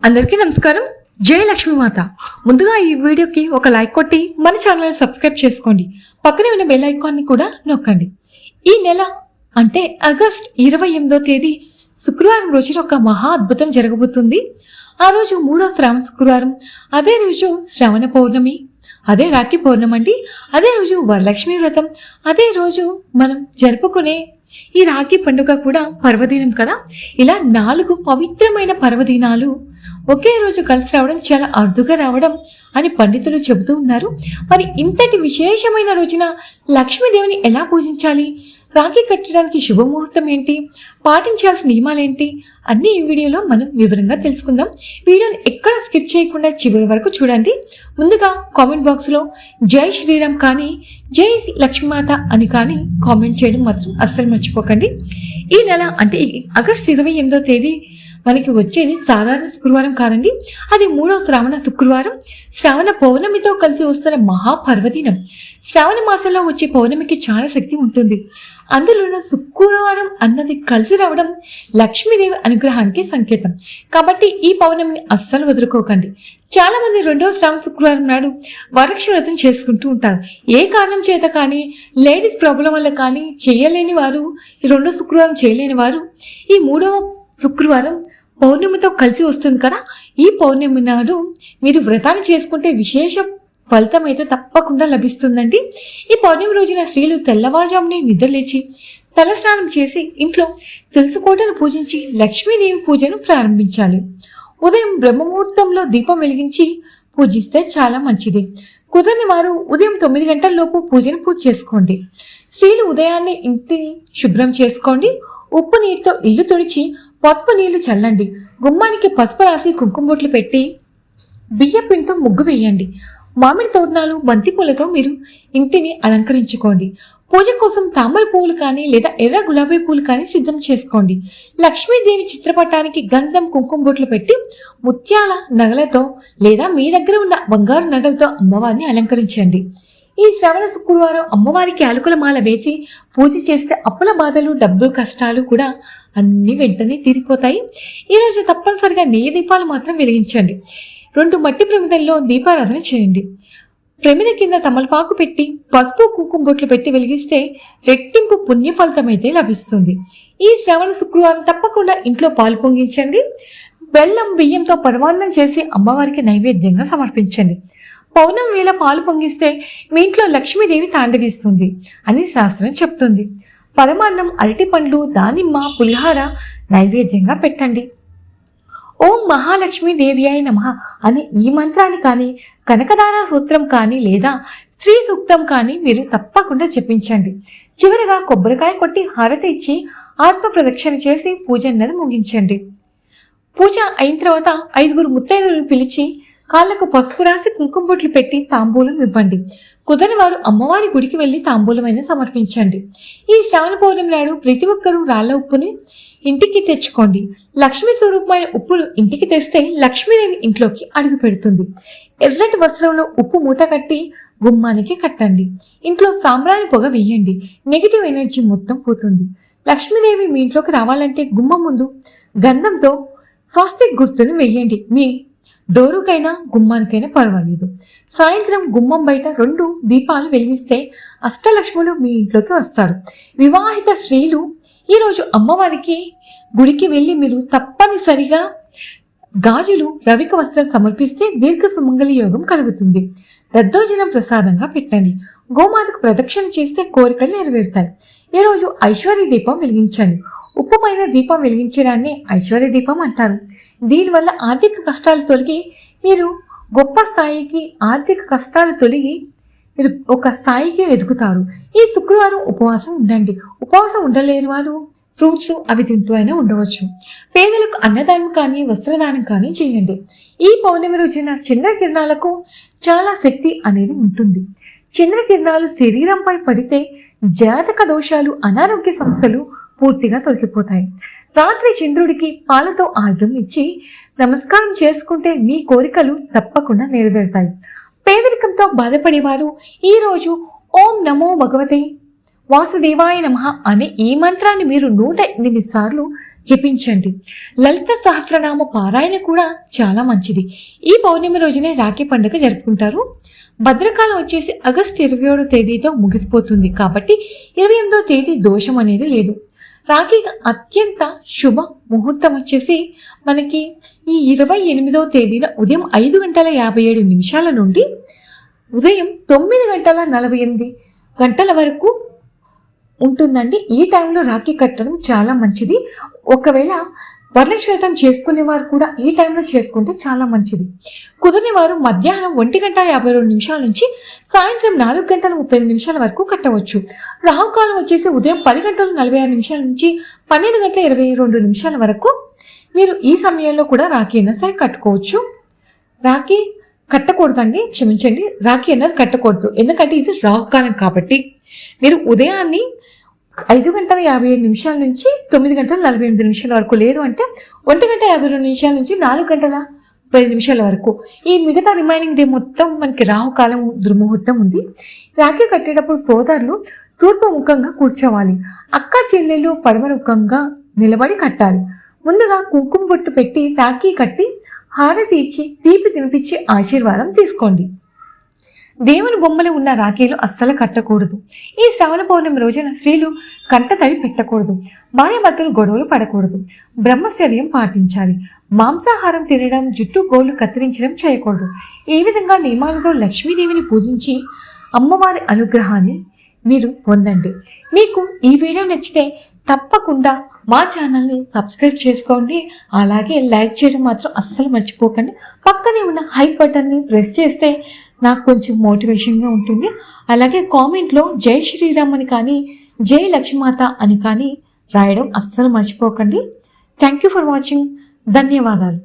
అందరికీ నమస్కారం. జై లక్ష్మీమాత. ముందుగా ఈ వీడియోకి ఒక లైక్ కొట్టి మన ఛానల్ సబ్స్క్రైబ్ చేసుకోండి. పక్కనే ఉన్న బెల్ ఐకాన్ని కూడా నొక్కండి. ఈ నెల అంటే ఆగస్ట్ 28వ తేదీ శుక్రవారం రోజున ఒక మహా అద్భుతం జరగబోతుంది. ఆ రోజు 3వ శ్రావణ శుక్రవారం, అదే రోజు శ్రావణ పౌర్ణమి, అదే రాఖీ పౌర్ణమి అండి. అదే రోజు వరలక్ష్మి వ్రతం, అదే రోజు మనం జరుపుకునే ఈ రాఖీ పండుగ కూడా పర్వదినం కదా. ఇలా 4 పవిత్రమైన పర్వదినాలు ఒకే రోజు కలిసి రావడం చాలా అరుదుగా రావడం అని పండితులు చెబుతూ ఉన్నారు. మరి ఇంతటి విశేషమైన రోజున లక్ష్మీదేవిని ఎలా పూజించాలి, రాఖీ కట్టడానికి శుభముహూర్తం ఏంటి, పాటించాల్సిన నియమాలేంటి అన్ని ఈ వీడియోలో మనం వివరంగా తెలుసుకుందాం. వీడియోని ఎక్కడ స్కిప్ చేయకుండా చివరి వరకు చూడండి. ముందుగా కామెంట్ బాక్స్లో జై శ్రీరామ్ కానీ జై లక్ష్మీమాత అని కానీ కామెంట్ చేయడం మాత్రం అస్సలు మర్చిపోకండి. ఈ నెల అంటే ఆగస్ట్ 28వ తేదీ మనకి వచ్చేది సాధారణ శుక్రవారం కాదండి. అది 3వ శ్రావణ శుక్రవారం, శ్రావణ పౌర్ణమితో కలిసి వస్తున్న మహాపర్వదినం. శ్రావణ మాసంలో వచ్చే పౌర్ణమికి చాలా శక్తి ఉంటుంది. అందులోనూ శుక్రవారం అన్నది కలిసి రావడం లక్ష్మీదేవి అనుగ్రహానికి సంకేతం. కాబట్టి ఈ పౌర్ణమిని అస్సలు వదులుకోకండి. చాలా మంది 2వ శ్రావణ శుక్రవారం నాడు వరలక్ష్మి వ్రతం చేసుకుంటూ ఉంటారు. ఏ కారణం చేత కానీ, లేడీస్ ప్రాబ్లం వల్ల కానీ చేయలేని వారు, ఈ 2వ శుక్రవారం చేయలేని వారు ఈ 3వ శుక్రవారం పౌర్ణమితో కలిసి వస్తుంది కదా, ఈ పౌర్ణమి నాడు మీరు వ్రతాన్ని చేసుకుంటే విశేష ఫలితం అయితే తప్పకుండా లభిస్తుందండి. ఈ పౌర్ణమి రోజున స్త్రీలు తెల్లవారుజామునే నిద్రలేచి తలస్నానం చేసి ఇంట్లో తులసి కోటను పూజించి లక్ష్మీదేవి పూజను ప్రారంభించాలి. ఉదయం బ్రహ్మముహూర్తంలో దీపం వెలిగించి పూజిస్తే చాలా మంచిది. కుదరని వారు ఉదయం 9 గంటల లోపు పూజను పూర్తి చేసుకోండి. స్త్రీలు ఉదయాన్నే ఇంటిని శుభ్రం చేసుకోండి. ఉప్పు నీటితో ఇల్లు తుడిచి పసుపు నీళ్లు చల్లండి. గుమ్మానికి పసుపు రాసి కుంకుమ బొట్లు పెట్టి బియ్య పిండితో ముగ్గు వేయండి. మామిడి తోరణాలు, బంతి పూలతో మీరు ఇంటిని అలంకరించుకోండి. పూజ కోసం తామర పువ్వులు కానీ లేదా ఎర్ర గులాబీ పూలు కానీ సిద్ధం చేసుకోండి. లక్ష్మీదేవి చిత్రపటానికి గంధం, కుంకుమ బొట్లు పెట్టి ముత్యాల నగలతో లేదా మీ దగ్గర ఉన్న బంగారు నగలతో అమ్మవారిని అలంకరించండి. ఈ శ్రావణ శుక్రవారం అమ్మవారికి యాలకుల మాల వేసి పూజ చేస్తే అప్పుల బాధలు, డబ్బు కష్టాలు కూడా అన్ని వెంటనే తీరిపోతాయి. ఈరోజు తప్పనిసరిగా నెయ్యి దీపాలు మాత్రం వెలిగించండి. 2 మట్టి ప్రమిదల్లో దీపారాధన చేయండి. ప్రమిద కింద తమలపాకు పెట్టి పసుపు కుంకుమ బొట్లు పెట్టి వెలిగిస్తే రెట్టింపు పుణ్య ఫలితం అయితే లభిస్తుంది. ఈ శ్రావణ శుక్రవారం తప్పకుండా ఇంట్లో పాలు పొంగించండి. బెల్లం, బియ్యంతో పరమాన్నం చేసి అమ్మవారికి నైవేద్యంగా సమర్పించండి. పౌర్ణమి వేళ పాలు పొంగిస్తే మీ ఇంట్లో లక్ష్మీదేవి తాండవిస్తుంది అని శాస్త్రం చెప్తుంది. పరమాన్నం, అరటి పండ్లు, దానిమ్మ, పులిహార నైవేద్యంగా పెట్టండి. ఓం మహాలక్ష్మీ దేవ్యాయ నమః అనే ఈ మంత్రాన్ని కానీ, కనకదార సూత్రం కానీ లేదా శ్రీ సూక్తం కానీ మీరు తప్పకుండా జపించండి. చివరిగా కొబ్బరికాయ కొట్టి హారతి ఇచ్చి ఆత్మ ప్రదక్షిణ చేసి పూజ అన్నది ముగించండి. పూజ అయిన తర్వాత 5 ముత్తైదులను పిలిచి కాళ్లకు పసుపు రాసి కుంకుమ బొట్లు పెట్టి తాంబూలం ఇవ్వండి. కుదరని వారు అమ్మవారి గుడికి వెళ్లి తాంబూలమైన సమర్పించండి. ఈ శ్రావణ పౌర్ణమి నాడు ప్రతి ఒక్కరూ రాళ్ల ఉప్పుని ఇంటికి తెచ్చుకోండి. లక్ష్మీ స్వరూపమైన ఉప్పును ఇంటికి తెస్తే లక్ష్మీదేవి ఇంట్లోకి అడుగు పెడుతుంది. ఎర్రటి వస్త్రంలో ఉప్పు మూట కట్టి గుమ్మానికి కట్టండి. ఇంట్లో సాంబ్రాణి పొగ వేయండి. నెగిటివ్ ఎనర్జీ మొత్తం పోతుంది. లక్ష్మీదేవి మీ ఇంట్లోకి రావాలంటే గుమ్మం ముందు గంధంతో స్వస్తిక్ గుర్తును వేయండి. మీ డోరుకైనా గుమ్మానికైనా పర్వాలేదు. సాయంత్రం గుమ్మం బయట 2 దీపాలు వెలిగిస్తే అష్టలక్ష్ములు మీ ఇంట్లోకి వస్తారు. వివాహిత స్త్రీలు ఈరోజు అమ్మవారికి గుడికి వెళ్ళి మీరు తప్పనిసరిగా గాజులు, రవిక వస్త్రం సమర్పిస్తే దీర్ఘ సుమంగళి యోగం కలుగుతుంది. దద్దోజనం ప్రసాదంగా పెట్టండి. గోమాతకు ప్రదక్షిణ చేస్తే కోరికలు నెరవేరుతాయి. ఈరోజు ఐశ్వర్య దీపం వెలిగించండి. ఉప్పుమైన దీపం వెలిగించడాన్ని ఐశ్వర్య దీపం అంటారు. దీనివల్ల ఆర్థిక కష్టాలు తొలగి మీరు గొప్ప స్థాయికి, ఆర్థిక కష్టాలు తొలగి మీరు ఒక స్థాయికి ఎదుగుతారు. ఈ శుక్రవారం ఉపవాసం ఉండండి. ఉపవాసం ఉండలేని వారు ఫ్రూట్స్ అవి తింటూ అయినా ఉండవచ్చు. పేదలకు అన్నదానం కానీ, వస్త్రదానం కానీ చేయండి. ఈ పౌర్ణమి రోజున చంద్రకిరణాలకు చాలా శక్తి అనేది ఉంటుంది. చంద్రకిరణాలు శరీరంపై పడితే జాతక దోషాలు, అనారోగ్య సమస్యలు పూర్తిగా తొలగిపోతాయి. రాత్రి చంద్రుడికి పాలతో ఆర్ఘ్యం ఇచ్చి నమస్కారం చేసుకుంటే మీ కోరికలు తప్పకుండా నెరవేరుతాయి. పేదరికంతో బాధపడేవారు ఈరోజు ఓం నమో భగవతే వాసుదేవాయ నమః అనే ఈ మంత్రాన్ని మీరు 108 సార్లు జపించండి. లలిత సహస్రనామ పారాయణ కూడా చాలా మంచిది. ఈ పౌర్ణమి రోజునే రాఖీ పండుగ జరుపుకుంటారు. భద్రకాలం వచ్చేసి ఆగస్టు 27వ తేదీతో ముగిసిపోతుంది కాబట్టి 28వ తేదీ దోషం అనేది లేదు. రాఖీకి అత్యంత శుభ ముహూర్తం వచ్చేసి మనకి ఈ 28వ తేదీన ఉదయం 5:57 నుండి ఉదయం 9:48 వరకు ఉంటుందండి. ఈ టైంలో రాఖీ కట్టడం చాలా మంచిది. ఒకవేళ వరలక్ష్మి వ్రతం చేసుకునే వారు కూడా ఈ టైంలో చేసుకుంటే చాలా మంచిది. కుదిరిన వారు మధ్యాహ్నం 1:52 నుంచి సాయంత్రం 4:35 వరకు కట్టవచ్చు. రాహుకాలం వచ్చేసి ఉదయం 10:46 నుంచి 12:22 వరకు మీరు ఈ సమయంలో కూడా రాఖీ అయినా సరే కట్టుకోవచ్చు. రాఖీ కట్టకూడదండి, క్షమించండి, రాఖీ అన్నది కట్టకూడదు. ఎందుకంటే ఇది రాహుకాలం కాబట్టి మీరు ఉదయాన్ని 5:57 నుంచి 9:48 వరకు, లేదు అంటే 1:52 నుంచి 4:10 వరకు, ఈ మిగతా రిమైనింగ్ డే మొత్తం మనకి రాహుకాలం దుర్ముహూర్తం ఉంది. రాఖీ కట్టేటప్పుడు సోదరులు తూర్పు ముఖంగా కూర్చోవాలి. అక్క చెల్లెలు పడమర ముఖంగా నిలబడి కట్టాలి. ముందుగా కుంకుమ బొట్టు పెట్టి రాఖీ కట్టి హారతి ఇచ్చి తీపి తినిపించి ఆశీర్వాదం తీసుకోండి. దేవుని బొమ్మలు ఉన్న రాఖీలు అస్సలు కట్టకూడదు. ఈ శ్రావణ పౌర్ణమి రోజున స్త్రీలు కంటతడి పెట్టకూడదు. భార్యాభర్తలు గొడవలు పడకూడదు. బ్రహ్మచర్యం పాటించాలి. మాంసాహారం తినడం, జుట్టు గోళ్లు కత్తిరించడం చేయకూడదు. ఈ విధంగా నియమాలతో లక్ష్మీదేవిని పూజించి అమ్మవారి అనుగ్రహాన్ని మీరు పొందండి. మీకు ఈ వీడియో నచ్చితే తప్పకుండా మా ఛానల్ని సబ్స్క్రైబ్ చేసుకోండి. అలాగే లైక్ చేయడం మాత్రం అస్సలు మర్చిపోకండి. పక్కనే ఉన్న హైప్ బటన్ని ప్రెస్ చేస్తే నాకు కొంచెం మోటివేషన్గా ఉంటుంది. అలాగే కామెంట్లో జై శ్రీరామ్ అని కానీ జై లక్ష్మీమాత అని కానీ రాయడం అస్సలు మర్చిపోకండి. Thank you for watching. ధన్యవాదాలు.